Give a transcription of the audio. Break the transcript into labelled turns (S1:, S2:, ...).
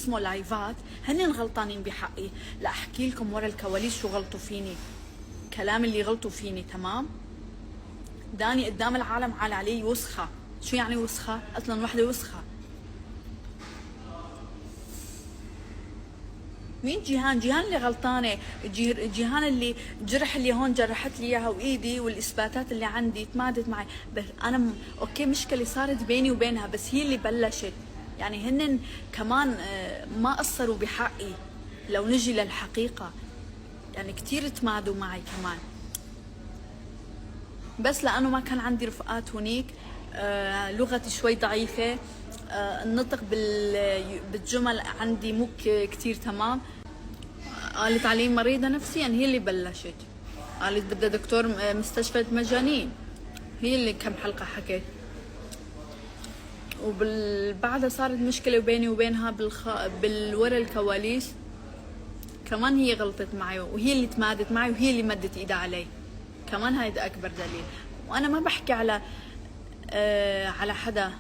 S1: اسمه لايفات، هن غلطانين بحقي. لا احكي لكم ورا الكواليس شو غلطوا فيني، كلام اللي غلطوا فيني. تمام، داني قدام العالم عال علي وسخة. شو يعني وسخة؟ اصلا وحدة وسخة. مين جيهان؟ جيهان اللي غلطانة، جيهان اللي جرح اللي هون جرحت لي اياها، وايدي والاثباتات اللي عندي تمادت معي. بس انا اوكي مشكلة صارت بيني وبينها، بس هي اللي بلشت. يعني هن كمان ما قصروا بحقي. لو نجي للحقيقة يعني كتير تمادوا معي كمان، بس لانه ما كان عندي رفقات هنيك. لغتي شوي ضعيفة، النطق بالجمل عندي مو كتير تمام. قالت علي مريضة نفسيا، هي اللي بلشت. قالت بدها دكتور مستشفى مجانين، هي اللي كم حلقة حكيت. وبعدها صارت مشكلة بيني وبينها بالورا الكواليس. كمان هي غلطت معي، وهي اللي تمادت معي، وهي اللي مدت ايدها علي كمان. هيدا اكبر دليل. وانا ما بحكي على حدا.